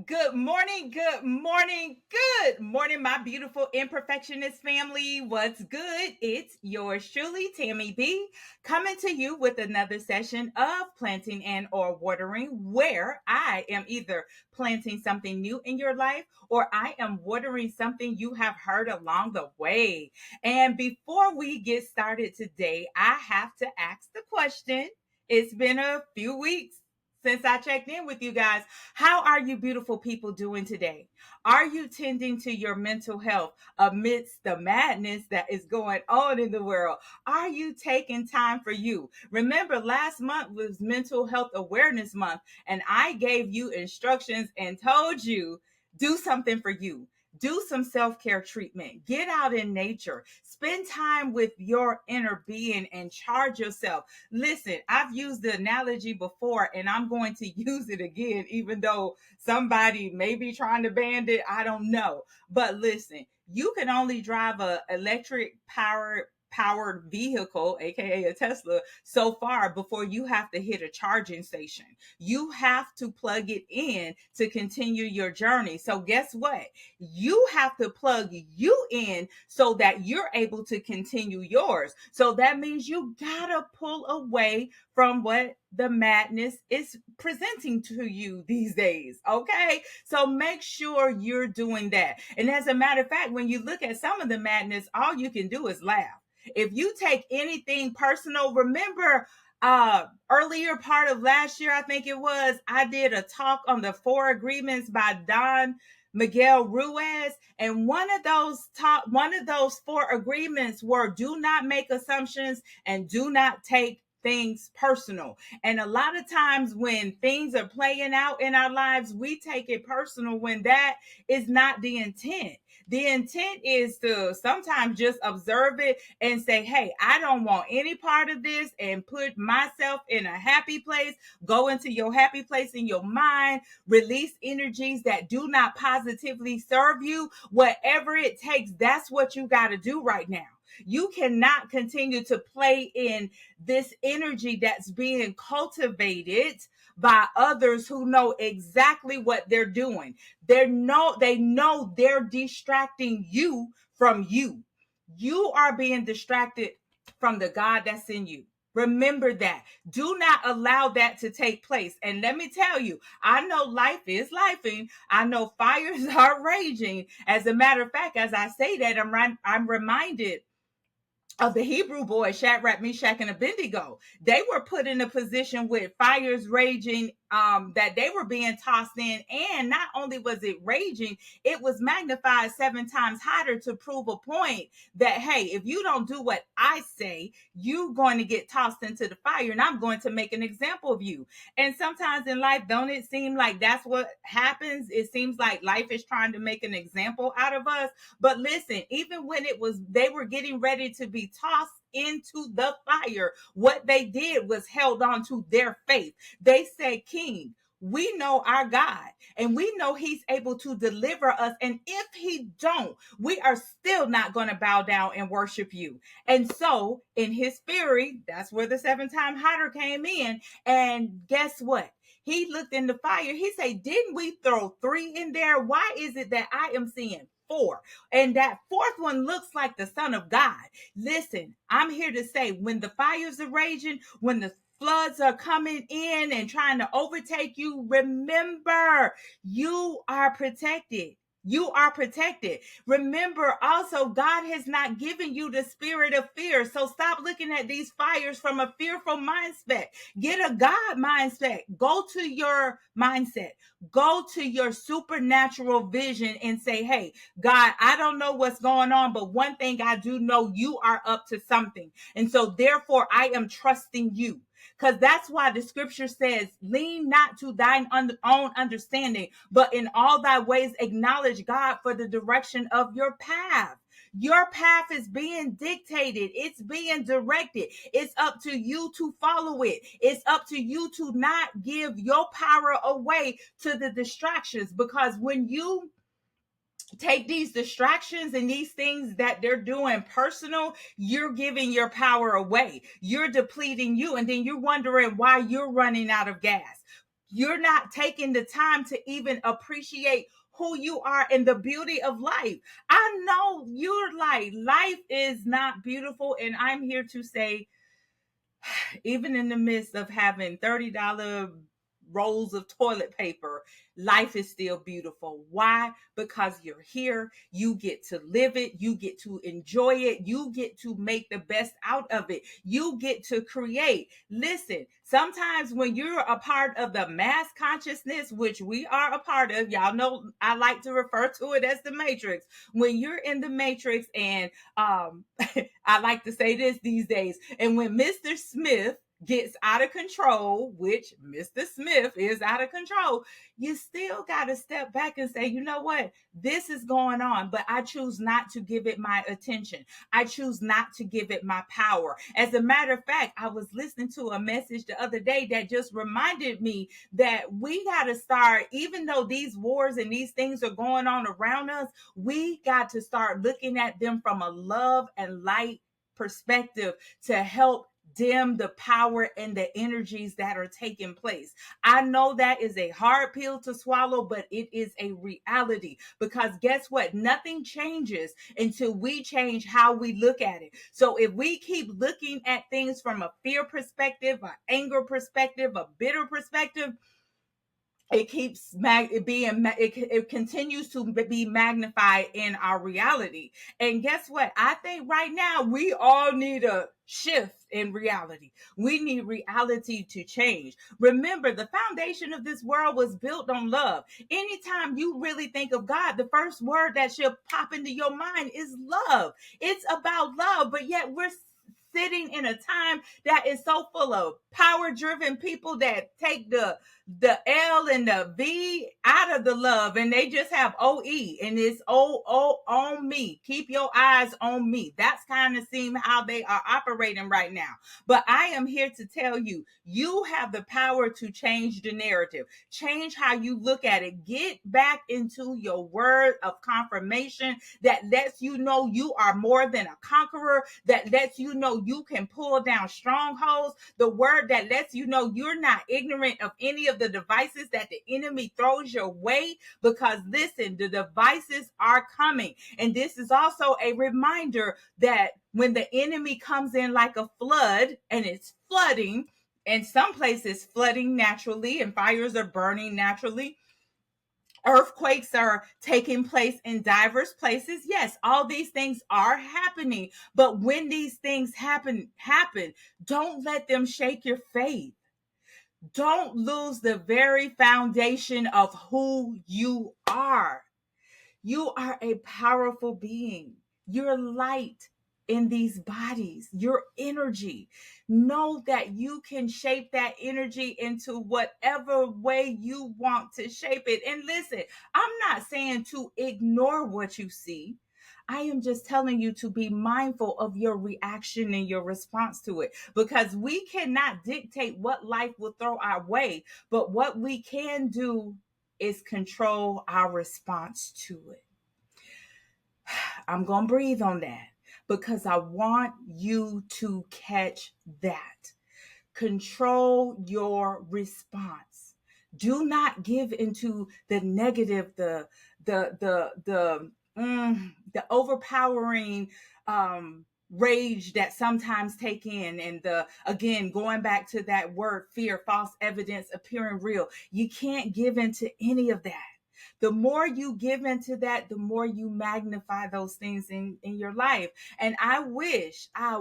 Good morning, my beautiful imperfectionist family. What's good? It's yours truly, Tammy B, coming to you with another session of planting and or watering, where I am either planting something new in your life or I am watering something you have heard along the way. And before we get started today, I have to ask the question. It's been a few weeks since I checked in with you guys. How are you beautiful people doing today? Are you tending to your mental health amidst the madness that is going on in the world? Are you taking time for you? Remember, last month was Mental Health Awareness Month, and I gave you instructions and told you do something for you. Do some self care treatment. Get out in nature. Spend time with your inner being and charge yourself. Listen, I've used the analogy before and I'm going to use it again, even though somebody may be trying to ban it. I don't know. But listen, you can only drive a electric powered vehicle, aka a Tesla, so far before you have to hit a charging station. You have to plug it in to continue your journey. So guess what? You have to plug you in so that you're able to continue yours. So that means you gotta pull away from what the madness is presenting to you these days. Okay. So make sure you're doing that. And as a matter of fact, when you look at some of the madness, all you can do is laugh. If you take anything personal, remember earlier part of last year, I think it was, I did a talk on the four agreements by Don Miguel Ruiz, and one of those four agreements were do not make assumptions and do not take things personal. And a lot of times when things are playing out in our lives, we take it personal when that is not the intent. The intent is to sometimes just observe it and say, hey, I don't want any part of this, and put myself in a happy place. Go into your happy place in your mind, release energies that do not positively serve you. Whatever it takes, that's what you got to do right now. You cannot continue to play in this energy that's being cultivated by others who know exactly what they're doing. They know they're distracting you from you. You are being distracted from the God that's in you. Remember that. Do not allow that to take place. And let me tell you, I know life is lifing. I know fires are raging. As a matter of fact, as I say that, I'm reminded of the Hebrew boys, Shadrach, Meshach, and Abednego. They were put in a position with fires raging, that they were being tossed in. And not only was it raging, it was magnified 7 times hotter to prove a point that, hey, if you don't do what I say, you're going to get tossed into the fire and I'm going to make an example of you. And sometimes in life, don't it seem like that's what happens? It seems like life is trying to make an example out of us. But listen, even when they were getting ready to be tossed into the fire, what they did was held on to their faith. They said, King, we know our God and we know he's able to deliver us. And if he don't, we are still not going to bow down and worship you. And so in his fury, that's where the 7 time hotter came in. And guess what? He looked in the fire. He said, didn't we throw 3 in there? Why is it that I am seeing 4? And that fourth one looks like the Son of God. Listen, I'm here to say, when the fires are raging, when the floods are coming in and trying to overtake you, remember, you are protected. You are protected. Remember also, God has not given you the spirit of fear. So stop looking at these fires from a fearful mindset. Get a God mindset. Go to your mindset. Go to your supernatural vision and say, hey, God, I don't know what's going on, but one thing I do know, you are up to something. And so therefore I am trusting you. Because that's why the scripture says, lean not to thine own understanding, but in all thy ways acknowledge God for the direction of your path. Your path is being dictated. It's being directed. It's up to you to follow it. It's up to you to not give your power away to the distractions, because when you take these distractions and these things that they're doing personal, you're giving your power away. You're depleting you. And then you're wondering why you're running out of gas. You're not taking the time to even appreciate who you are and the beauty of life. I know you're like, life is not beautiful. And I'm here to say, even in the midst of having $30 rolls of toilet paper, life is still beautiful. Why? Because you're here, you get to live it, you get to enjoy it, you get to make the best out of it, you get to create. Listen, sometimes when you're a part of the mass consciousness, which we are a part of, y'all know I like to refer to it as the matrix. When you're in the matrix, and I like to say this these days, and when Mr. Smith gets out of control, which Mr. Smith is out of control, you still got to step back and say, you know what? This is going on, but I choose not to give it my attention. I choose not to give it my power. As a matter of fact, I was listening to a message the other day that just reminded me that we got to start, even though these wars and these things are going on around us, we got to start looking at them from a love and light perspective to help dim the power and the energies that are taking place. I know that is a hard pill to swallow, but it is a reality, because guess what? Nothing changes until we change how we look at it. So if we keep looking at things from a fear perspective, an anger perspective, a bitter perspective, it keeps it continues to be magnified in our reality. And guess what? I think right now we all need a shift in reality. We need reality to change. Remember, the foundation of this world was built on love. Anytime you really think of God, the first word that should pop into your mind is love. It's about love, but yet we're sitting in a time that is so full of power driven people that take the L and the V out of the love, and they just have OE, and it's on me. Keep your eyes on me. That's kind of seem how they are operating right now. But I am here to tell you, you have the power to change the narrative, change how you look at it. Get back into your word of confirmation that lets you know you are more than a conqueror, that lets you know you can pull down strongholds, the word that lets you know you're not ignorant of any of the devices that the enemy throws your way. Because listen, the devices are coming. And this is also a reminder that when the enemy comes in like a flood, and it's flooding, and some places flooding naturally, and fires are burning naturally, earthquakes are taking place in diverse places. Yes, all these things are happening. But when these things happen, don't let them shake your faith. Don't lose the very foundation of who you are. You are a powerful being. You're light in these bodies, your energy. Know that you can shape that energy into whatever way you want to shape it. And listen, I'm not saying to ignore what you see. I am just telling you to be mindful of your reaction and your response to it, because we cannot dictate what life will throw our way, but what we can do is control our response to it. I'm going to breathe on that because I want you to catch that. Control your response. Do not give into the negative, the overpowering rage that sometimes take in, and the, again, going back to that word fear, false evidence appearing real. You can't give into any of that. The more you give into that, the more you magnify those things in your life. And I wish I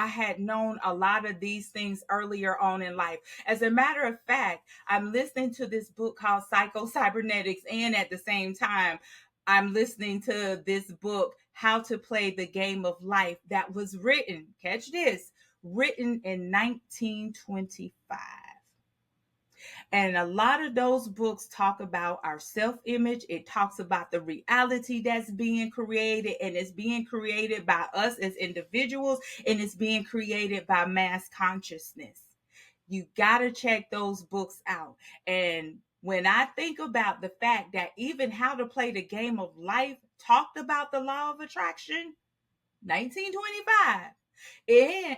had known a lot of these things earlier on in life. As a matter of fact, I'm listening to this book called Psycho Cybernetics, and at the same time, I'm listening to this book, How to Play the Game of Life, that was written, catch this, written in 1925. And a lot of those books talk about our self-image. It talks about the reality that's being created, and it's being created by us as individuals, and it's being created by mass consciousness. You got to check those books out. And when I think about the fact that even How to Play the Game of Life talked about the law of attraction, 1925,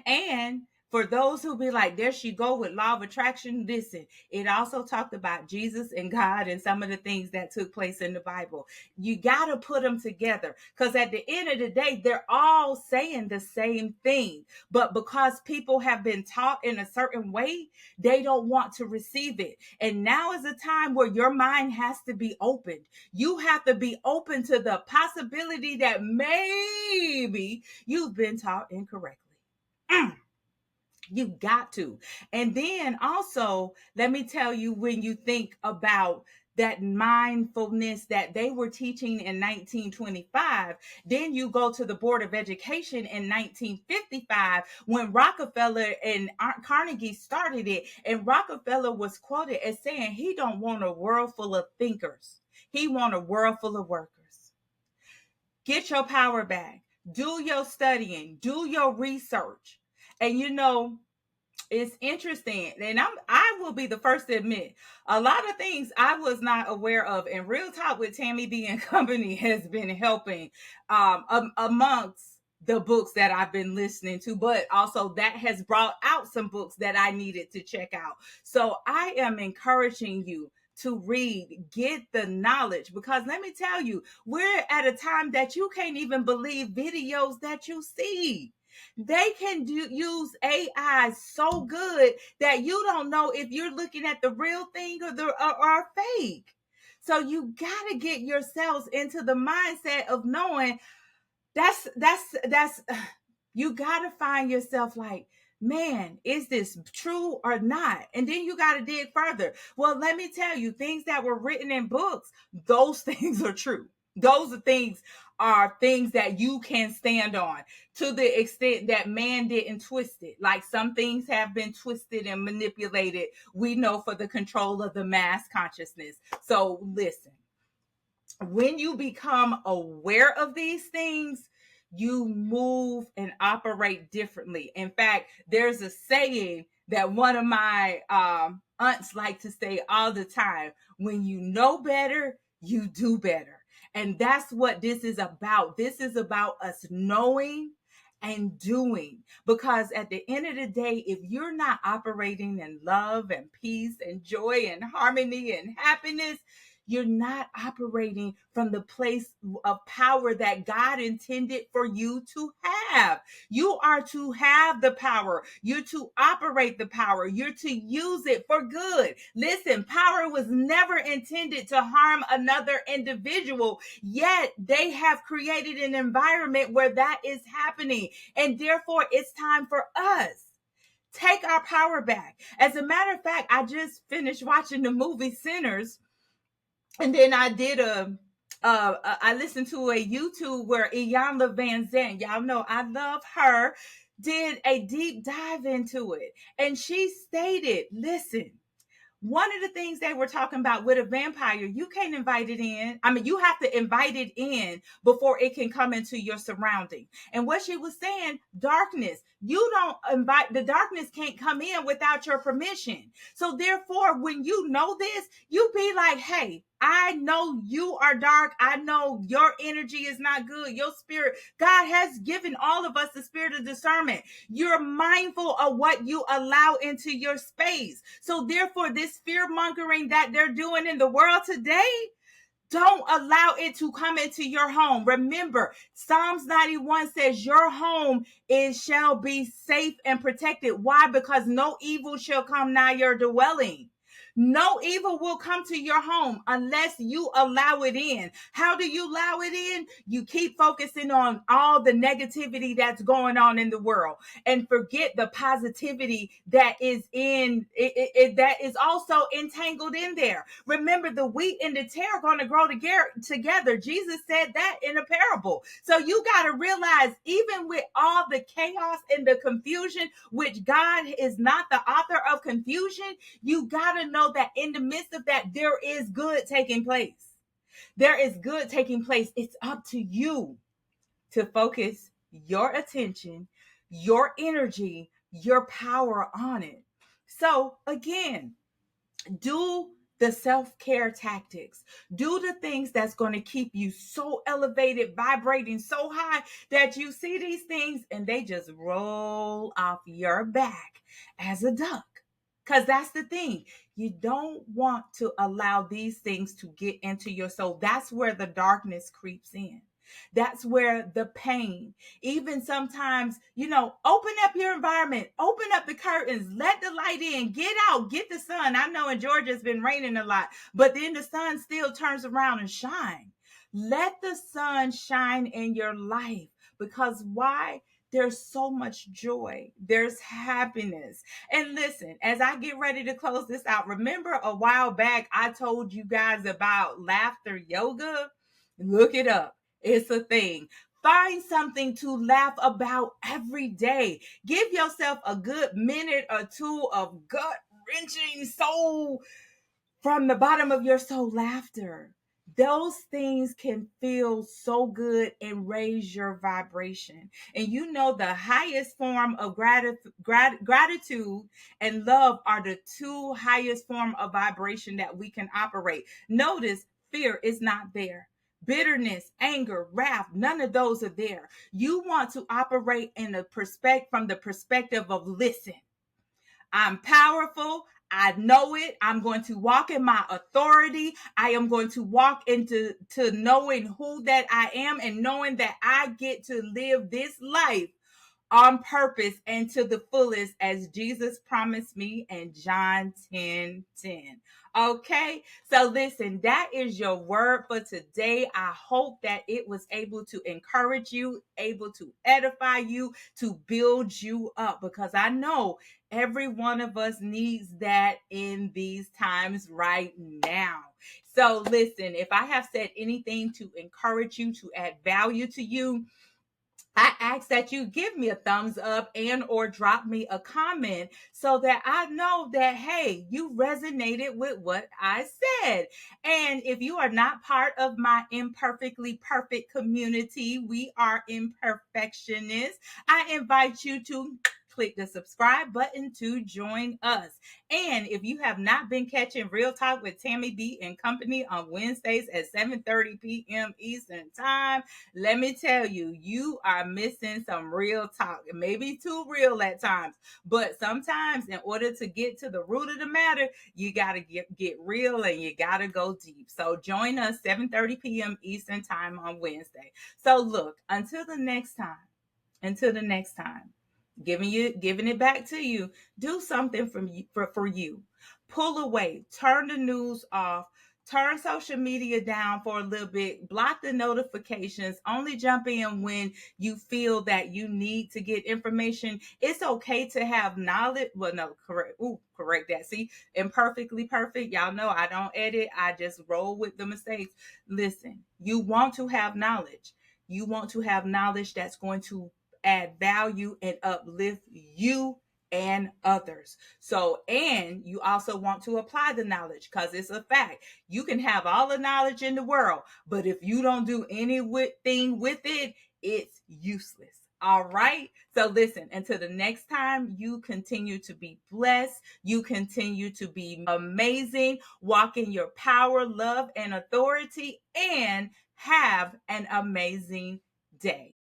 and For those who be like, there she go with law of attraction, listen, it also talked about Jesus and God and some of the things that took place in the Bible. You got to put them together, because at the end of the day, they're all saying the same thing. But because people have been taught in a certain way, they don't want to receive it. And now is a time where your mind has to be opened. You have to be open to the possibility that maybe you've been taught incorrectly. You got to. And then also, let me tell you, when you think about that mindfulness that they were teaching in 1925, then you go to the Board of Education in 1955 when Rockefeller and Carnegie started it. And Rockefeller was quoted as saying he don't want a world full of thinkers. He want a world full of workers. Get your power back. Do your studying. Do your research. And it's interesting, and I will be the first to admit, a lot of things I was not aware of. And Real Talk with Tammy B and Company has been helping amongst the books that I've been listening to, but also that has brought out some books that I needed to check out. So I am encouraging you to read, get the knowledge, because let me tell you, we're at a time that you can't even believe videos that you see. They can use AI so good that you don't know if you're looking at the real thing or fake. So you got to get yourselves into the mindset of knowing that's you got to find yourself like, man, is this true or not? And then you got to dig further. Well, let me tell you, things that were written in books, those things are true. Those are things that you can stand on, to the extent that man didn't twist it. Like some things have been twisted and manipulated, we know, for the control of the mass consciousness. So listen, when you become aware of these things, you move and operate differently. In fact, there's a saying that one of my aunts like to say all the time: when you know better, you do better. And that's what this is about. This is about us knowing and doing. Because at the end of the day, if you're not operating in love and peace and joy and harmony and happiness, you're not operating from the place of power that God intended for you to have. You are to have the power. You're to operate the power. You're to use it for good. Listen, power was never intended to harm another individual, yet they have created an environment where that is happening. And therefore, it's time for us take our power back. As a matter of fact, I just finished watching the movie Sinners. And then I did I listened to a YouTube where Iyanla Vanzant, y'all know I love her, did a deep dive into it. And she stated, listen, one of the things they were talking about with a vampire, you can't invite it in. I mean, you have to invite it in before it can come into your surrounding. And what she was saying, darkness, you don't invite, the darkness can't come in without your permission. So therefore, when you know this, you be like, hey, I know you are dark. I know your energy is not good. Your spirit, God has given all of us the spirit of discernment. You're mindful of what you allow into your space. So therefore, this fear mongering that they're doing in the world today, don't allow it to come into your home. Remember, Psalms 91 says your home shall be safe and protected. Why? Because no evil shall come nigh your dwelling. No evil will come to your home unless you allow it in. How do you allow it in? You keep focusing on all the negativity that's going on in the world and forget the positivity that is in it, that is also entangled in there. Remember, the wheat and the tare are going to grow together. Jesus said that in a parable. So you got to realize, even with all the chaos and the confusion, which God is not the author of confusion, you got to know that in the midst of that, there is good taking place. There is good taking place. It's up to you to focus your attention, your energy, your power on it. So again, do the self-care tactics. Do the things that's going to keep you so elevated, vibrating so high that you see these things and they just roll off your back as a duck. Because that's the thing. You don't want to allow these things to get into your soul. That's where the darkness creeps in. That's where the pain, even sometimes, open up your environment, open up the curtains, let the light in, get out, get the sun. I know in Georgia it's been raining a lot, but then the sun still turns around and shine. Let the sun shine in your life, because why? There's so much joy. There's happiness. And listen, as I get ready to close this out, remember a while back I told you guys about laughter yoga? Look it up. It's a thing. Find something to laugh about every day. Give yourself a good minute or two of gut wrenching soul from the bottom of your soul laughter. Those things can feel so good and raise your vibration. And the highest form of gratitude and love are the two highest form of vibration that we can operate. Notice fear is not there. Bitterness, anger, wrath, none of those are there. You want to operate from the perspective of listen. I'm powerful. I know it. I'm going to walk in my authority. I am going to walk into knowing who that I am and knowing that I get to live this life on purpose and to the fullest as Jesus promised me in John 10:10. Okay, so listen, that is your word for today. I hope that it was able to encourage you, able to edify you, to build you up, because I know every one of us needs that in these times right now. So listen, if I have said anything to encourage you, to add value to you, I ask that you give me a thumbs up and or drop me a comment so that I know that, hey, you resonated with what I said. And if you are not part of my Imperfectly Perfect community, we are imperfectionists. I invite you to click the subscribe button to join us. And if you have not been catching Real Talk with Tammy B and Company on Wednesdays at 7:30 p.m. Eastern Time, let me tell you, you are missing some real talk. It may be too real at times, but sometimes in order to get to the root of the matter, you got to get real and you got to go deep. So join us 7:30 p.m. Eastern Time on Wednesday. So look, until the next time, giving it back to you. Do something for you. Pull away, turn the news off, turn social media down for a little bit, block the notifications, only jump in when you feel that you need to get information. It's okay to have knowledge. Well, no, correct that. See, Imperfectly Perfect. Y'all know I don't edit. I just roll with the mistakes. Listen, you want to have knowledge. You want to have knowledge that's going to add value and uplift you and others. So, and you also want to apply the knowledge, because it's a fact. You can have all the knowledge in the world, but if you don't do anything with it, it's useless. All right. So listen, until the next time, you continue to be blessed. You continue to be amazing. Walk in your power, love, and authority, and have an amazing day.